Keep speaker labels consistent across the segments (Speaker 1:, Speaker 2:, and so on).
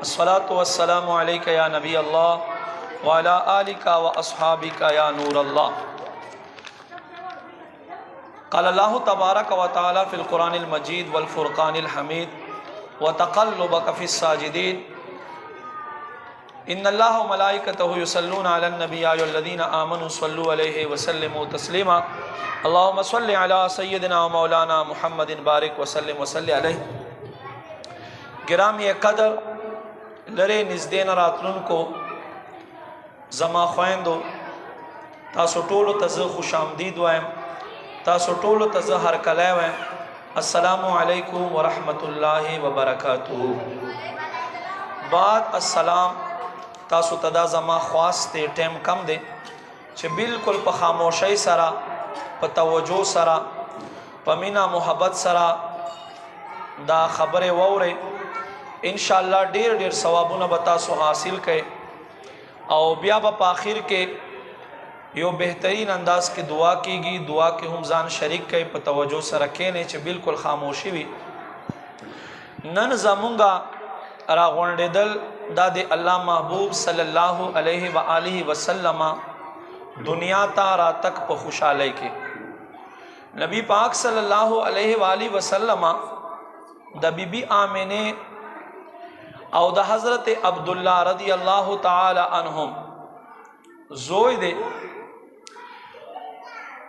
Speaker 1: अस्सलातु वस्सलामु अलैका या नबी अल्लाह व अला आलिका व अस्हाबिका या नूर अल्लाह। क़ाल अल्लाहु तबारक व तआला फ़िल क़ुरानिल मजीद वल फ़ुरक़ानिल हमीद व तक़ल्लुबक फ़िस साजिदीन इन्नल्लाह व मलाइकतहु युसल्लूना अलन नबी या अय्युहल्लज़ीना आमनू सल्लु अलैहि व सल्लिमू तस्लीमा। अल्लाहुम्मा सल्लि अला सय्यिदिना व मौलाना मुहम्मदिन बारिक व सल्लिम व सल्लि अलैहि। गिरामी क़दर लरे निज़देन रातलुन को ज़मा ख़्वैंदो तासो टोलो तज़ खुश आमदीद वायम, तासो टोलो तज़ हर कलै वायम। अस्सलामु अलैकुम व रहमतुल्लाहि व बरकातुहू। बाद अस्सलाम तासो तदा ज़मा ख्वास्ते टेम कम दे चे बिल्कुल प खामोशी सरा, प तवज्जो सरा, प मीना मोहब्बत सरा दा खबरे वौरे इंशाअल्लाह ढेर ढेर सवाबुना बतासो हासिल के और बिया आखिर के यो बेहतरीन अंदाज की दुआ कीगी। दुआ के हम जान शरीक के प तवज्जो से रखे ने चे बिल्कुल खामोशी भी नन जमुंगा रागोंडे दल दादे अल्लाह महबूब सल्लल्लाहु अलैहि व आलिहि वसल्लम दुनिया तारा तक प खुशाले के नबी पाक सल्लल्लाहु अलैहि व आलिहि वसल्लम द बीबी आमिने और द हज़रत अब्दुल्ला रदी अल्लाह ताला अन्हुम जोई दे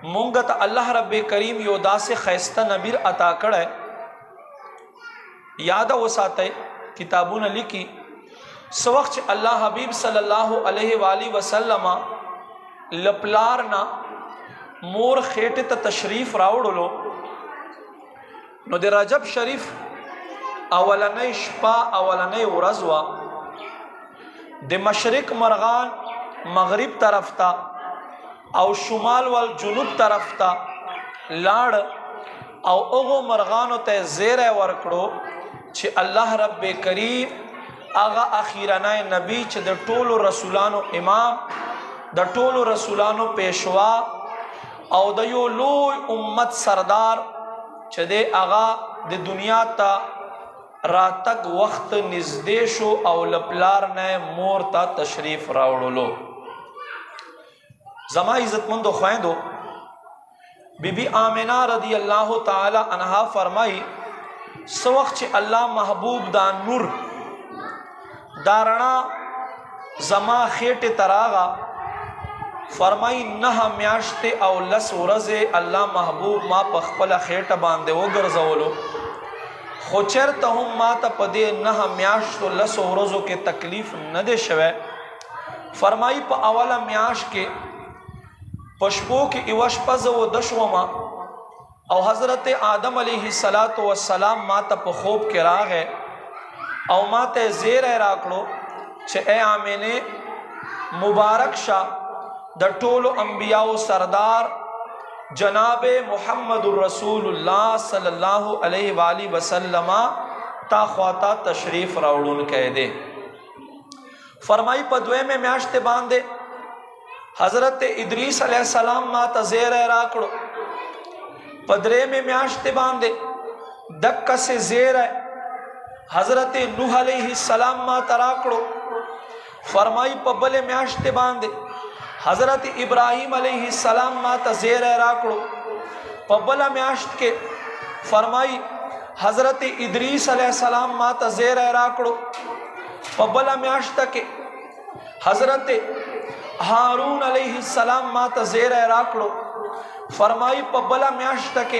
Speaker 1: मुंगत अल्लाह रब्बे करीम योदा से खैस्ता नबीर अता कड़े याद वसाते किताबुन लिखी सवख्च अल्लाह हबीब सल्लल्लाहु अलैहि वाली वसल्लम लपलार ना मोर खेटे त तशरीफ रावड़लो नो दे रजब शरीफ अवलने शपा अवलने उरजवा दे मशरिक मरगान मगरिब तरफ था और शुमाल वाल जुनूब तरफ था लाड़ और ओगो मरगान ते ज़ेर वर्कड़ो छे अल्लाह रब्बे करीम आगा अखीराना नबी च द टोलो रसूलानो इमाम द टोलो रसूलानो पेशवा और दयो लोई उम्मत सरदार च दे आगा दे दुनिया ता रातक वक्त निजदेशो और लपलार ने मोर ता तशरीफ रावड़ो जमा इज्जतमंदो ख्वैंदो बीबी आमिना रदी अल्लाह ताला अन्हा फरमाई सवख्च अल्लाह महबूब दा नूर दारणा जमा खेटे तरागा फरमाई नह म्याश्ते और लस उरजे अल्लाह महबूब मा पखपला खेट बांधे वो गर्जवलो खोचर तहुम माता पदे नह म्याश तो लस उरजो के तकलीफ न दे शवे फरमाई प अवला म्याश के पशपो के इवश पज व दशवमा और हज़रत आदम अलैहिस्सलातु वस्सलाम माता प खूब के राग है और माते ज़ेर राकड़ो छे ए आमिने मुबारक शाह द टोलो अंबिया सरदार जनाबे मुहम्मदुर रसूलुल्लाह सल्लल्लाहु अलैहि वाली वसल्लम ता ख्वाता तशरीफ रावड़ून कह दे फरमाई पदवे में म्याश्ते बांधे हजरत इदरीस अलैहिस्सलाम माता ज़ेर राकड़ो पदरे में म्याश्ते बांधे दक्का से ज़ेर है हजरत नूह अलैहिस्सलाम माता राकड़ो फरमाई पब्बले म्याश्ते बांधे हज़रत इब्राहीम अलैहिस्सलाम माता ज़ेर राकड़ो पब्बला म्याश्त के फरमाई हज़रत इदरीस अलैहिस्सलाम माता ज़ेर राकड़ो पब्बला म्याश्त के हज़रत हारून अलैहिस्सलाम माता ज़ेर राकड़ो फरमाई पब्बला म्याश्त के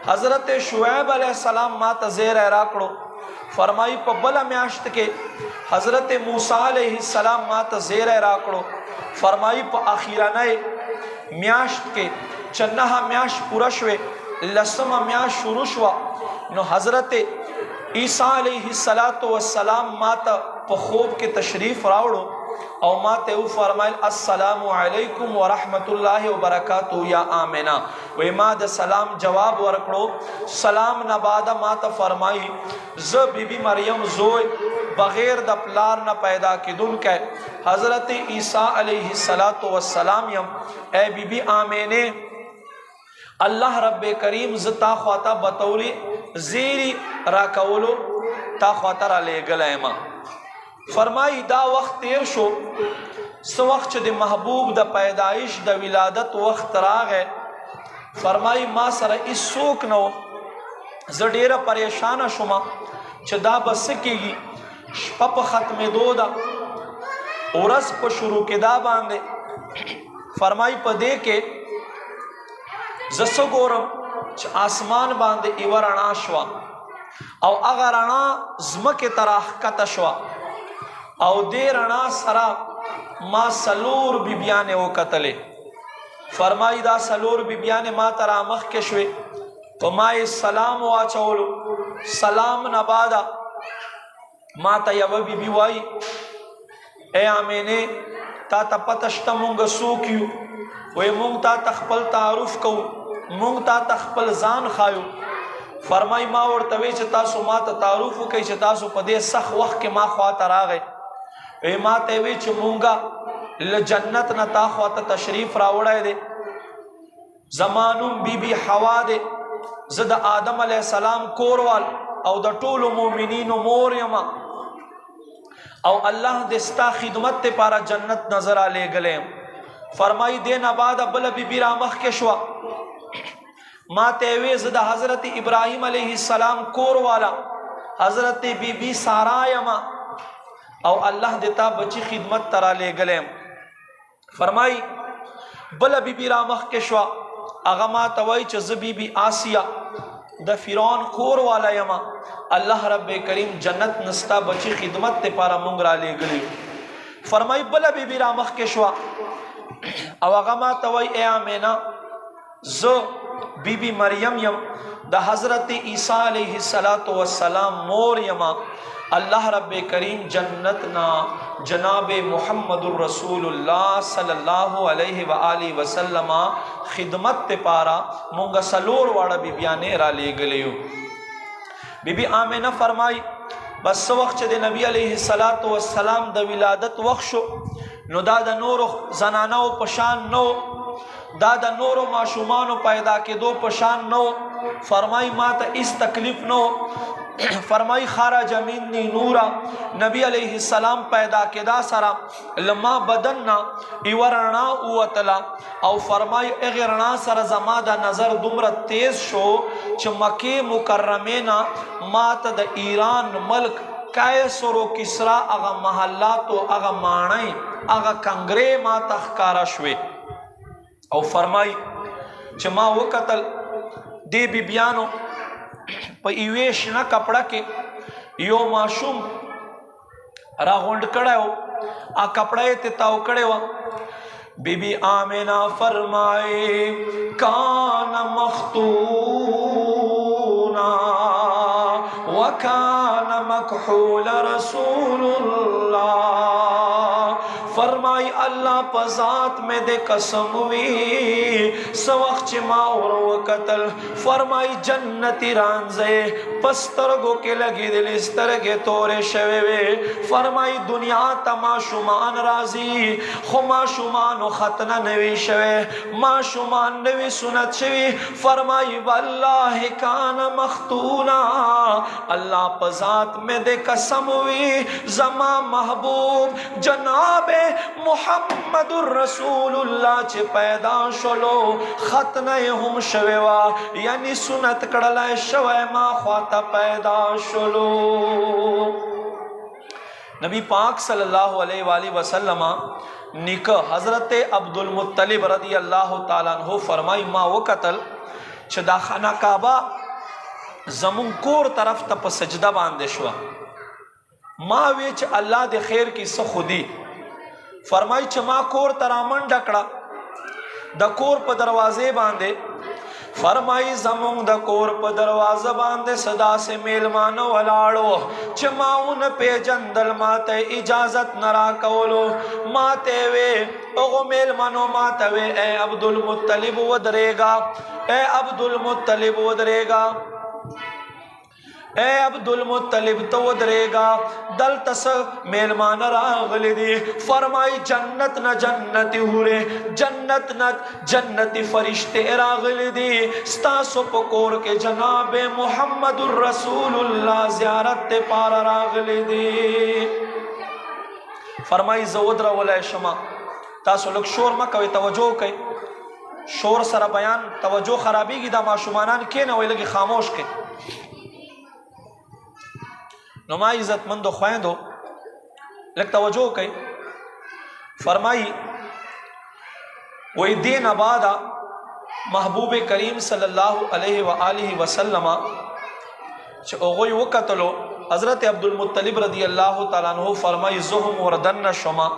Speaker 1: हज़रत शुएब अलैहिस्सलाम माता ज़ेर राकड़ो फरमाई पब्बला म्याश्त के हज़रत मूसा अलैहिस्सलाम माता ज़ेर राकड़ो फरमाई प आखिराने म्याश्त के चन्ना म्याश पुरशवे लसमा म्याश शुरुशवा नो हज़रत ईसा अलैहिस्सलातु वस्सलाम माता प खूब के तशरीफ रावड़ो और माते उ फरमाइल अस्सलामु अलैकुम व रहमतुल्लाहि व बरकातुहू या आमिना वे माद सलाम जवाब वरकड़ो सलाम नबादा माता फरमाई ज बीबी मरियम जोय बगैर द प्लार न पैदा किदुन के हज़रत ईसा अलैहिस्सलातु वस्सलाम यम ए बीबी आमिने अल्लाह रब्बे करीम ज़ता ख्वाता बतौरी ज़ीरी राकौलो ता ख्वाता रा ले गलैमा فرمائی دا وقت تیر شو سو وقت چې د محبوب د پیدایش د ولادت وخت راغی فرمائی ما سره هیڅوک نه و زه ډیره پریشانه شوم چې دا به څه کېږي شپه په ختمېدو ده ورځ په شروع کېدا باندې فرمائی په دې کې زه څه ګورم چې آسمان باندې یوه رڼا شوه او هغه رڼا ځمکې ته راښکته شوه او دې رڼا سره ما څلور بیبیانې وکتلې فرمائی دا څلور بیبیانې ما ته رامخکې شوې په ما یې سلام واچولو سلام نه بعده ما ته یوه بیبي وایي ای آمینې تا ته پته شته مونږ څوک یو وایي مونږ تا ته خپل تعارف کوو مونږ تا ته خپل ځان ښایو فرمای ما ورته وی چې تاسو ما ته تعارف وکړئ چې تاسو په دې سخت وخت کې ما خواته راغی وی ما ته وی چې مونږه له جنت نه تا خواته تشریف راوړی دی زما نوم بی بی حوا دی زه د آدم علیه السلام کوروال او د ټولو مؤمنینو مور یم او الله د ستا خدمت دپاره جنت نظر رالیږلی یم فرمایي دې نه بعده بله بیبي رامخکې شوه ما ته یې وی زه د حضرت ابراهیم علیه السلام کور والا حضرت بی بی سارا یم او الله د تا بچی خدمت ته رالیږلی یم فرمایي بله بیبي رامخکې شوه هغه ما ته وایي چې زه بیبي آسیه د فرعون کور والا یم الله رب کریم جنت نستا بچی خدمت دپاره مونږ رالیږلی فرمایي بله بیبي رامخکې شوه او هغه ما ته وایي ای آمینه زه بی بی مریم یم د حضرت عیسی علیه السلام مور یم الله رب کریم جنت نا جناب محمد رسول الله صلی الله علیه و آله وسلم خدمت دپاره مونږ څلور واړه بیبیانې رالیږلیو بی بی آمینه فرمای بس وخت چې د نبی علیه السلام د ولادت وخت شو نو دا د نورو زنانو په شان نو دا د نورو ماشومانو پیدا کېدو په شان نو فرمای ما ته هیڅ تکلیف نو فرمای خرج منی نورا نبی علیه السلام پیدا کېدا سره لما بدن نا یوه رڼا ووتله او فرمای هغې رڼا سره زما د نظر دومره تیز شو چې مکې مکرمې نه ما ته د ایران ملک قیصر و کسرا هغه محلاتو هغه ماڼۍ هغه کنګرې ما ته ښکاره شوې او فرمای چې ما وکتل دې بیبیانو په یوې شنه کپړه کې یو ماشوم راغونډ کړی و کپړه یې تې تاو کړې وه بی بی آمینه فرمای کان مختونا وکان مکحول رسول الله فرمائی اللہ پا ذات میں دے قسم وی سوخ چی ما وروکتل فرمائی جنتی رانزے پسترگو کے لگی دل استرگے تورے شوے وے فرمائی دنیا تا ما شمان رازی خو ما شمان و خطنا نوی شوے ما شمان نوی سنت شوی فرمائی واللہ کان مختونا اللہ پا ذات میں دے قسم وی زما محبوب جناب محمد رسول اللہ چه پیدا شلو ختنه هم شویوا یعنی سنت کڑلائے شوی ما خواتا پیدا شلو نبی پاک صلی اللہ علیہ وآلہ وسلم نکاح حضرت عبدالمطلب رضی اللہ تعالیٰ عنہ فرمائی ما وقتل چه دا خانہ کعبہ زمون کور طرف تا پا سجدہ باندے شوا ما ویچ اللہ دے خیر کی سخودی فرمائی چې ما کور ته رامنډه کړه د کور په دروازې باندې فرمائی زمون د کور په دروازه باندې صدا سے میلمانه ولاړو چې ما ون پیجندل ماته اجازت نه راکولو ماته وې هغو میلمانو ماته وې اے عبدالمطلب ودرېږه اے عبدالمطلب ودرېږه اے عبدالمطلب تو درېږه دلته څه میلمانه راغلي دي فرمای جنت نه جنتي حورې جنت نه جنتي فرشتې راغلي دي ستاسو په کور کې جناب محمد رسول الله زیارت دپاره راغلي دي फरमाई ज़ ودرولای شما تاسو لږ شور مه کوئ توجه کوئ شور سره بیان توجه خرابېږي دا ماشومانان کښېنوئ لږ خاموش کړئ نو ما عزتمندو خویندو لږ توجه کوئ فرمائی وی دین بعد محبوب کریم صلی اللہ علیہ وآلہ وسلم چه اوغوی وقتلو حضرت عبدالمطلب رضی اللہ تعالیٰ عنہ فرمائی زہم وردن شما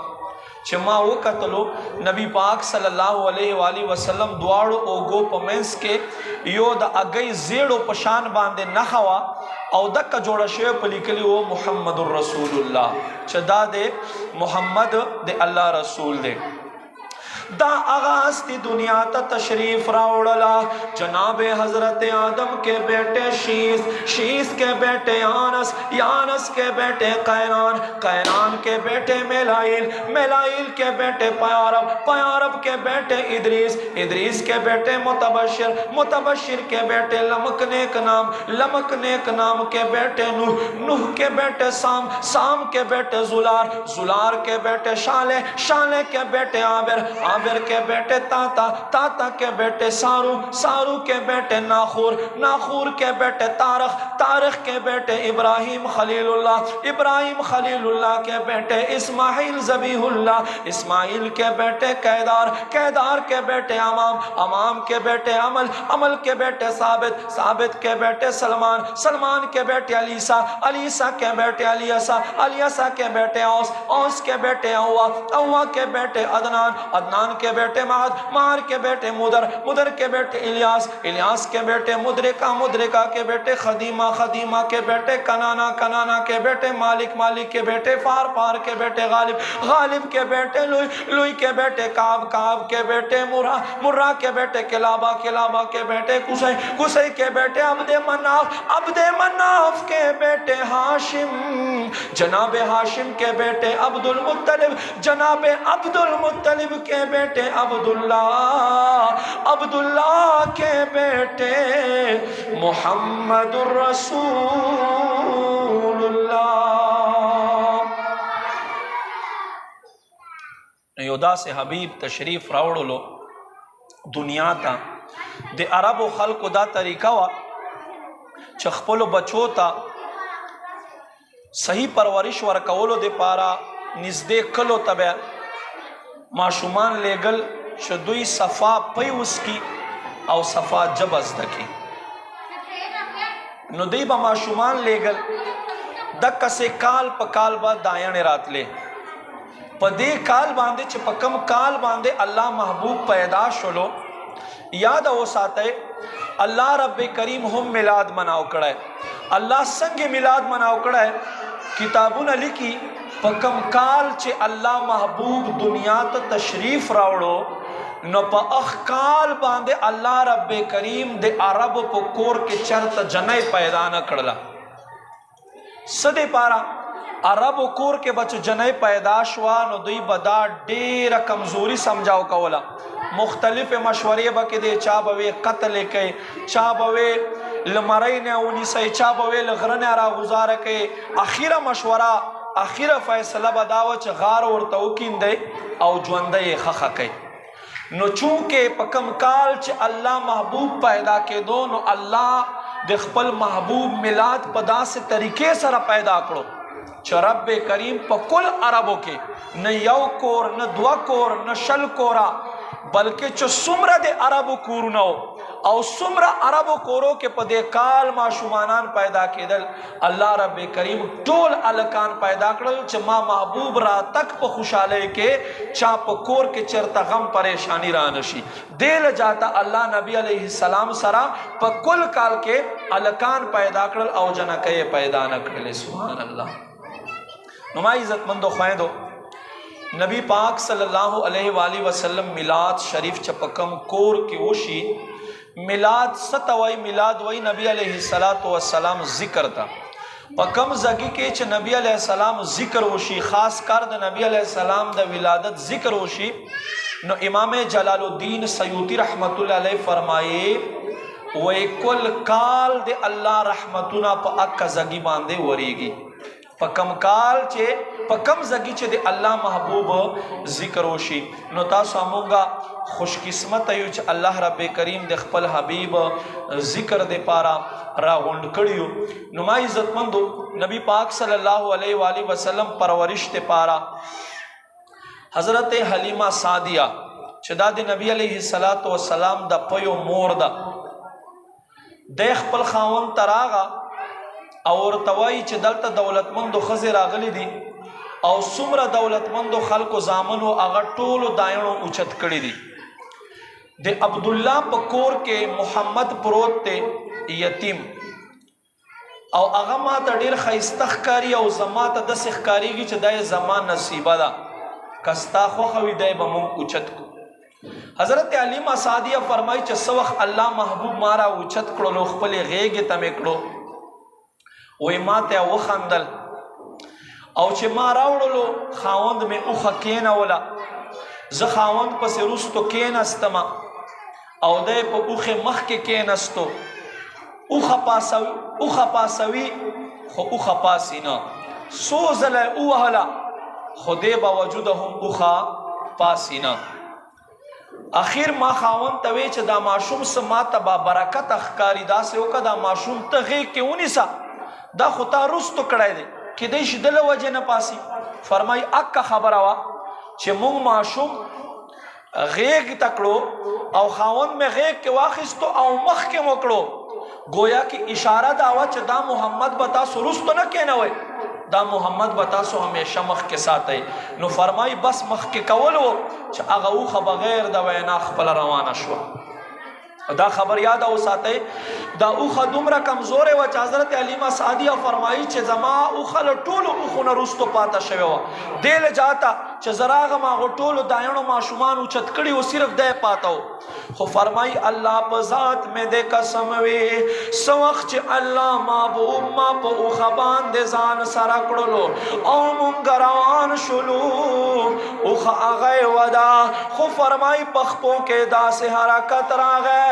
Speaker 1: چه ما وقتلو نبی پاک صلی اللہ علیہ وآلہ وسلم دوارو اوگو پمینس کے یو دا اگئی زیڑو پشان باندے نخوا او دکا جوڑا شوی پلیکلی او محمد الرسول اللہ چه دا دے محمد دے اللہ رسول دے دا آغاز تی دنیا تا تشریف راوڑلا جناب حضرت آدم کے بیٹے شیس شیس کے بیٹے یانس یانس کے بیٹے قینان قینان کے بیٹے میلائیل میلائیل کے بیٹے پیارب پیارب کے بیٹے ادریس ادریس کے بیٹے متبشر متبشر کے بیٹے لمک نیک نام کے بیٹے نوح نوح کے بیٹے سام سام کے بیٹے زلار زلار کے بیٹے شالے شالے کے بیٹے عابر عابر کے بیٹے تاتا تاتا کے بیٹے سارو سارو کے بیٹے ناخور ناخور کے بیٹے تارخ تارخ کے بیٹے ابراہیم خلیل اللہ ابراہیم خلیل اللہ کے بیٹے اسماعیل ذبیح اللہ اسماعیل کے بیٹے قیدار قیدار کے بیٹے امام امام کے بیٹے عمل عمل کے بیٹے ثابت ثابت کے بیٹے سلمان سلمان کے بیٹے علیسا علیسا کے بیٹے علیسا علیسا کے بیٹے اوس اوس کے بیٹے اوا اوا کے بیٹے عدنان عدنان کے بیٹے مہد مہر کے بیٹے مدر مدر کے بیٹے الیاس الیاس کے بیٹے مدرکہ مدرکہ کے بیٹے خدیمہ خدیمہ کے بیٹے کنانا کنانا کے بیٹے مالک مالک کے بیٹے فار فار کے بیٹے غالب غالب کے بیٹے لوئی لوئی کے بیٹے کعب کعب کے بیٹے مرہ مرہ کے بیٹے کلابہ کلابہ کے بیٹے قصی قصی کے بیٹے عبد مناف کے بیٹے ہاشم جناب ہاشم کے بیٹے عبد المطلب جناب عبد المطلب کے بیٹے عبداللہ کے بیٹے محمد الرسول اللہ یودا سے حبیب تشریف راوڑلو دنیا تا دے عرب و خلق دا طریقہ وا چخپلو بچو تا صحیح پرورش ورکولو دے پارا نزدے کلو تبع معشومان لیگل شدوی صفا پیوس کی او صفا جبز دکی نو دی با معشومان لیگل دکا سے کال پا کال با دائن رات لے پا دے کال باندے چھ پا کم کال باندے اللہ محبوب پیدا شلو یاد ہو ساتے اللہ رب کریم ہم ملاد مناو کڑا ہے اللہ سنگ ملاد مناو کڑا ہے کتابون علی کی پکم کال چے اللہ محبوب دنیا تا تشریف راوڑو نو پا اخکال باندے اللہ رب کریم دے عرب پا کور کے چرت جنائی پیدا نہ کڑلا صدے پارا عرب کور کے بچ جنائی پیدا شوا نو دوی بدا دیر کمزوری سمجھاو کولا مختلف مشورے بکی دے چا بوے قتل کئی چا بوے لمرائی نے اونی سی چا بوے لغرن را گزار کئی اخیر مشورہ اخیر فیصلہ بداو چا غار ورطا اکین دے او جوندے خخا کئی نو چونکہ پکم کال چا اللہ محبوب پیدا کے دو نو اللہ دے خپل محبوب ملاد پدا سے طریقے سر پیدا کرو چا رب کریم پا کل عربوں کے نہ یو کور نہ دوا کور نہ شل کورا بلکہ چو سمرہ دے عرب کورنو او سمرہ عرب کورو کے پدے کال معشومانان پیدا کے دل اللہ رب کریم ٹول علکان پیدا کرل چا ما محبوب را تک پا خوشالے کے چاپ کور کے چرتا غم پریشانی رانشی دیل جاتا اللہ نبی علیہ السلام سرا پا کل کال کے علکان پیدا کرل او جنکے پیدا نکرل سبحان اللہ نمائی عزت مندو خویندو نبی پاک صلی اللہ علیہ وآلہ وسلم میلاد شریف چپکم کور کی وشی میلاد ستوائی میلاد وی نبی علیہ السلام ذکر تا پکم زگی کے چھ نبی علیہ السلام ذکر وشی خاص کر دا نبی علیہ السلام دا ولادت ذکر وشی نو امام جلال الدین سیوطی رحمت اللہ علیہ فرمائے وی کل کال دے اللہ رحمتنا پا اکا زگی باندے وریگی په کم کال چې په کم زګي چې د الله محبوب ذکر وشي. نو تاسو مونږه خوش قسمت یو چې الله رب کریم د خپل حبیب ذکر د پاره راغونډ کړیو. نو ما عزتمندو نبی پاک صلی الله علیه و آله وسلم پرورش ته پاره حضرت حلیمه سعدیه چې دا د نبی علیه الصلاۃ والسلام د پيو مور ده، د خپل خاوند تراغه او ورتوای چې دلته دولتمندو خزه راغلي دي او څومره دولتمندو خلکو زامنو هغه ټولو دایڼو اوچت کړي دي. د عبد الله په کور کې محمد پروت ته یتیم او هغه ما ته ډیر خیسته ښکاری او زما ته د سخکاریږي چې دای زمان نصیبه ده کستا خو خوي دای به مونږ اوچت کو. حضرت حلیمه سعدیه فرمای چې سوخ الله محبوب مارا اوچت کړو خپل غېږ ته مې کړو وې ماته وخندل او چې ما راوړلو خاوند مې اوخه کېنوله، زه خاوند پسې رستو کېنستم او دی په اوخه مخ کې کېنستو. اوخه پاسوي خو اوخه پاسي نه، څو ځله ووهله خو دی باوجود هم اوخه پاسي نه. اخیر ما خاوند ته وی چې دا ماشوم سما ته با برکت اخکاری داسې وکړه دا ماشوم ته غېږ کې ونیسه دا خو تا رستو کړی دی کیدای شي دله وجې نه پاسي. فرمای اکه خبره وه چې مونږ ماشوم غېږ ته کړو او خاوند مې غېږ کې واخیستو او مخ کې مو کړو، گویا کې اشاره دا وه چې دا محمد به تاسو رستو نه کېنوئ، دا محمد به تاسو همیشه مخ کې ساتئ. نو فرمای بس مخ کې کول و چې هغه اوخه بغیر د وینا خپل روانه شوه. دا خبر یاد او ساتئ دا اوخه دومره کمزورې وه چې حضرت حلیمه سعدیه فرمایي چې زما اوخه له ټولو اوخونه رستو پاته شوې وه، دې له جاته چې زه راغم هغو ټولو دایڼو ماشومان اوچت کړي و صرف دی پاته و. خو فرمای الله په ذات مې د قسم وي څه وخت چې الله محبوب ما په اوخه باندې ځان سره کړلو او مونږ روان شولو اوخه هغه یې وده، خو فرمای په خپو کې داسې حرکت راغی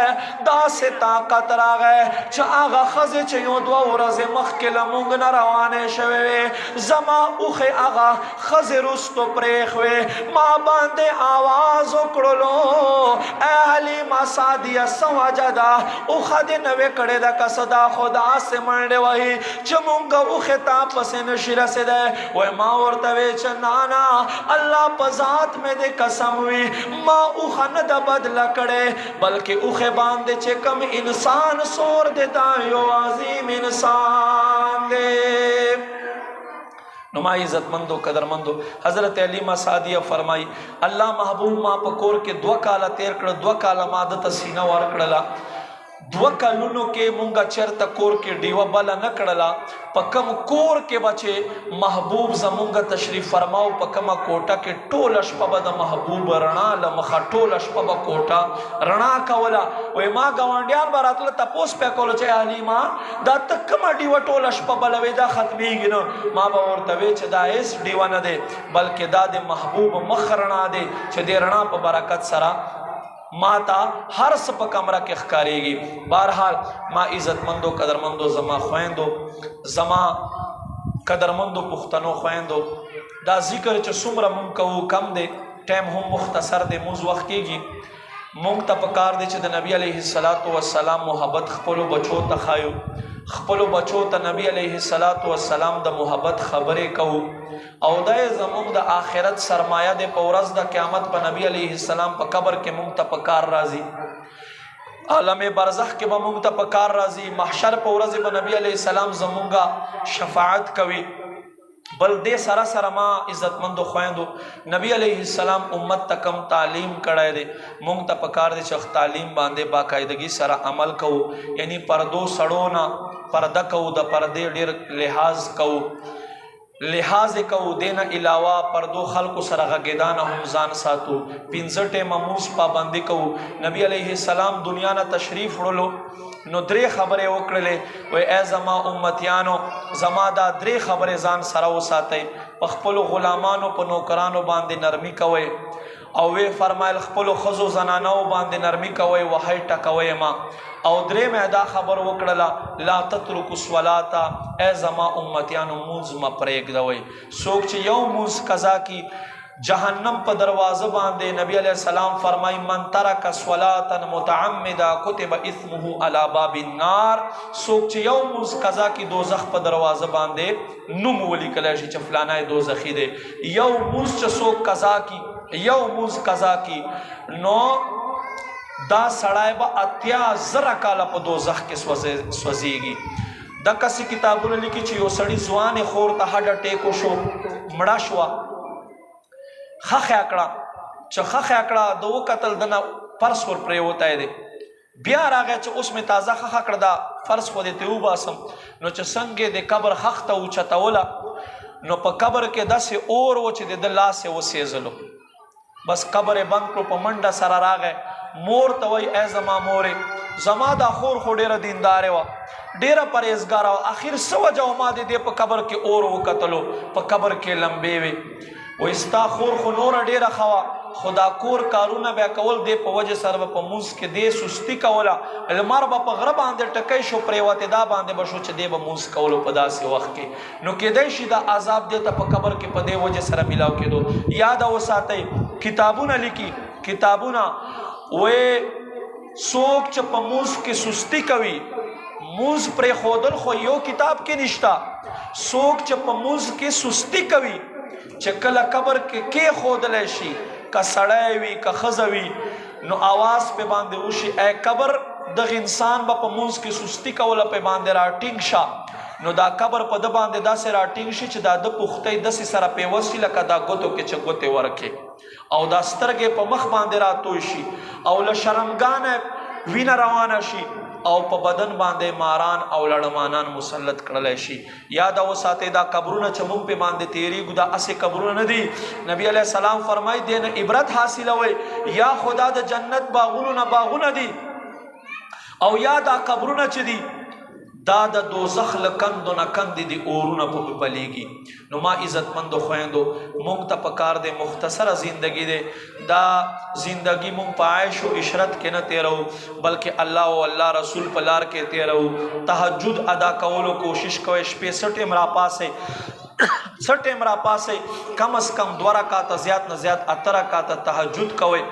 Speaker 1: داسې طاقت راغی چې هغه ښځې چې یو دوه ورځې مخکې له مونږ نه روانې شوې وې زما اوښې هغه ښځې رستو پرېښوې ما باندې آواز وکړلو ای حلیمه سعدیه څه وجه ده اوښه دې نوې کړې ده که څه دا خو داسې منډې وهي چې مونږ اوښې تا پسې نشي رسېدی. وایي ما ورته وی چې نه الله په ذات مې دې قسم وي ما اوښه نه ده بدله کړې بلکې اوښې باندې چې کم انسان سور دے دا یو عظیم انسان دے. نو ما عزت مندو قدر مندو حضرت حلیمه سعدیه فرمائی اللہ محبوب ما پکور کے 2 کالا تیر کړ 2 کالا مادت سینه ور کړلا 2 کلونو کې مونږه چرته کور کې ډیوه بل نه کړلا پکم کور کې بچي محبوب زمونږه تشریف فرماو پکم کوټه کې ټوله شپه د محبوب رڼا لمخه ټوله شپه کوټه رڼا کوله. وای ما ګاونډیان براتله تپوس په کول چې حلیمه دا تکم ډیوه ټوله شپه بلوي دا ختميږي نو ما به ورته وی چې دا هیڅ ډیوه نه دی بلکې دا د محبوب مخ رڼا دی چې د رڼا په برکت سره ماتا ہر سپ کمرہ کے خکارے گی. بہرحال ما عزت مندو قدر مندو زما خویندو زما قدر مندو پختنو خویندو دا ذکر چا سمرا مونگ کو کم دے ٹیم ہم مختصر دے موز وقت کی گی مونگ تا پکار دے چا دا نبی علیہ السلام محبت خپلو بچو تا خایو خپلو بچو تا نبی علیہ السلام دا محبت خبرے کہو او دا زمونږ د آخرت سرمایه د پورز د قیامت په نبی علیه السلام په قبر کې مونږ ته پکار راځي عالم برزخ کې به مونږ ته پکار راځي محشر په ورځ به نبی علیه السلام زمونږه شفاعت کوي. بل دې سره سره ما عزتمندو خویندو نبی علیه السلام امت ته کم تعلیم کړی دی مونږ ته پکار دی چې تعلیم باندې باقاعدگی سره عمل کوو یعنی پردو سړو نه پرده کوو د پردې ډیر لحاظ کوو لحاظ کو دینا علاوہ پردو خلق سره غږیدان هم ځان ساتو 15 ټیمه موس پابندي کو. نبی علیہ السلام دنیا نه تشریف وړلو نو 3 خبرې وکړلې وای ای زما امتیانو زما دا 3 خبرې ځان سره وساتئ په خپل غلامانو په نوکرانو باندې نرمي کوئ او وی فرمایل خپل خزو زنانو باندې نرمی کوي وهي ټکوي ما او درې مې دا خبر وکړه لا تترکوا الصلاة ای زما امتیانو مونږ ما پرېږدوي څوک چې یو مونږ قضا کی جهنم په دروازه باندې نبی علیہ السلام فرمای من ترک صلاة متعمدا کتب اثمه علی باب النار څوک چې یو مونږ قضا کی دوزخ په دروازه باندې نوم ولیکل شي چې فلانا دوزخی دی یو مونږ چې څوک قضا کی یو موز قضا کی نو دا سړای به 80,000 کاله په دوزخ کې سوځيږي د کسي کتابونه لیکي چې یو سړی ځوان خور ته هډ ټیکو شو مړه شو خخ اکړه چې خخ اکړه دوه قتل دنه پرس ور پرې وتای دی بیا راغی چې اوس می تازه خخ اکړه دا فرض خو دې ته وباسم نو چې څنګه د قبر خخ ته اوچتوله نو په قبر کې داسې اور و چې د لاسه وسېزلو بس قبر بند کړو په منډه سره راغی مور ته وای ای زما مورې زما دا خور خو ډیره دیندار و ډیره پرهیزګار او اخر سوجو ما دې په قبر کې اور وکتلو په قبر کې لمبې وي وستا خور خو نور ډیره خوا خدا کور کارونه بیا کول دی په وجه سره په موس کې دی سستی کوله المر په غره باندې ټکای شو پریوته دا باندې بشو چې دی به موس کولو په داسې وخت کې نو کېدای شي دا عذاب دی ته په قبر کې په دی وجه سره ملاو کېدو یاد اوساتئ کتابونه لیکي کتابونه وې څوک چې په موس کې سستی کوي موز پر خودل خو یو کتاب کې نشتا څوک چې په موس کې سستی کوي چې کله قبر کې خودل شي کا سړی وي کا ښځه وي نو आवाज په باندې وشي اے قبر د انسان په موس کې سستی کوله په باندې راټینګ شه نو دا قبر په د باندې داسې راټینګ شي چې دا د پختې د سره په وسیله کدا غوتو کې چې غوته ورکه او دا سترګې په مخ باندې راتوي شي او له شرمګانه وینه روانه شي او په بدن باندې ماران او لړمانان مسلط کړل شي یاد اوساته دا قبرونه چې مونږ په باندې تیریږو دا اسه قبرونه نه دي نبی علیہ السلام فرمای دین عبرت حاصلوي یا خدا د جنت باغونه باغونه دي او یا دا قبرونه چې دي دا د دوزخ لکندو نه کند دي اورونه په بلیږي نو ما عزتمند خويندو مونږ ته پکار دي مختصره زندگی دي دا زندگی مونږ په عیش او عشرت کې نه تیرو بلکې الله او الله رسول په لار کې تیرو تهجد ادا کولو کوشش کوئ شپې 60 امرا پاسه 60 امرا پاسه کم از کم 2 رکعات زیات نه زیات 8 رکعات تهجد کوئ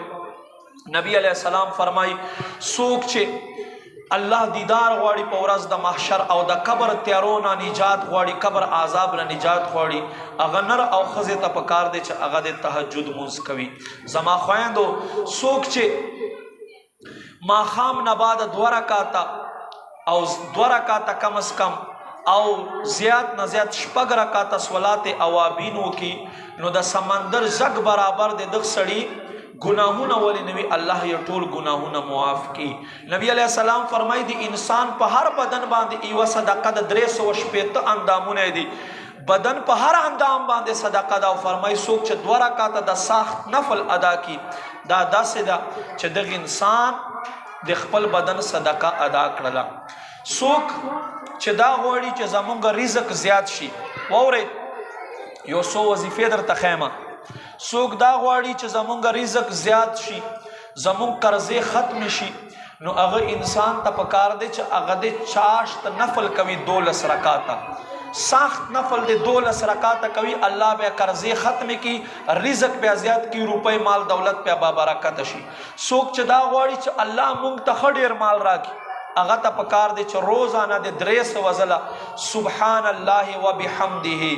Speaker 1: نبی علیہ السلام فرمای سوک چې الله دیدار غواړي په ورځ د محشر او د قبر تیارونه نجات غواړي قبر عذاب نه نجات غواړي اغه نر او خزه ته پکار دي چې اغه د تهجد مونږ کوي زما خويندو سوک چې ما خام نه بعد 2 رکعات او 2 رکعات کم از کم او زیات نه زیات 4 رکعات صلات اوابینو کی نو د سمندر زګ برابر د دغ سړی گناہونا ولی نبی اللہ یہ ټول گناہونا معاف کی نبی علیہ السلام فرمائی دی انسان پا ہر بدن باندے ایوہ صدقہ دا 350 اندامونے دی بدن پا ہر اندام باندے صدقہ دا فرمائی سوک چھ 2 رکعات دا ساخت نفل ادا کی دا دا سدا چھ دغ انسان د خپل بدن صدقہ ادا کرلا سوک چھ دا غوڑی چھ زمونگا رزق زیاد شي وورے یو سو وظیفه در تخیمه سوک دا غواړي چې زمونږ رزق زیات شي زمونږ قرضې ختم شي نو هغه انسان ته پکار دی چې هغه د چاشت نفل کوي 12 رکعاته سخت نفل د 12 رکعاته کوي الله به قرضې ختم کی رزق به زیات کی روپے مال دولت په بابرکت شي سوک چې دا غواړي چې الله مونږ ته ډیر مال راکړي اغه ته پکار دی چې روزانه د 300 وزلا سبحان الله وبحمده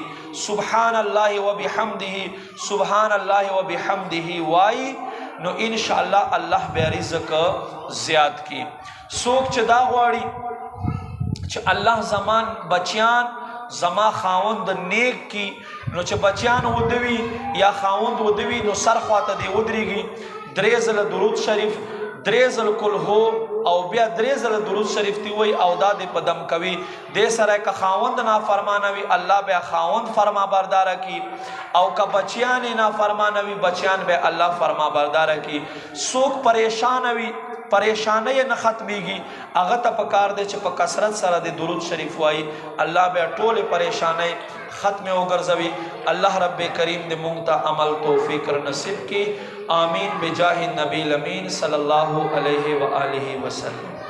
Speaker 1: سبحان الله وبحمده سبحان الله وبحمده وای نو ان شاء الله الله به رزق زیات کی سوک چې دا غواړي چې الله زمان بچیان زما خاوند نیک کی نو چې بچیان ودوي یا خاوند ودوي نو سر خواته دی ودرېږي 3 ځله درود شریف 3 ځله کل هو او بیا 3 ځله درود شریف دی وای او دا د پدم کوي د سره کا خاوند نا فرمانوي الله بیا خاوند فرما بردار کی او کا بچیان نا فرمانوي بچیان به الله فرما بردار کی سوک پریشان وي परेशानी न ख़त्मीगी अगर त पकार दे च प कसरत सर दे दुरूद शरीफ वाई अल्लाह बे टोल परेशानी ख़त्म हो गर्जवी। अल्लाह रब्बे करीम दे मुंगता अमल तौफीक नसीब की। आमीन बिजाहि नबी अमीन सल्लल्लाहु अलैहि व आलिहि वसल्लम।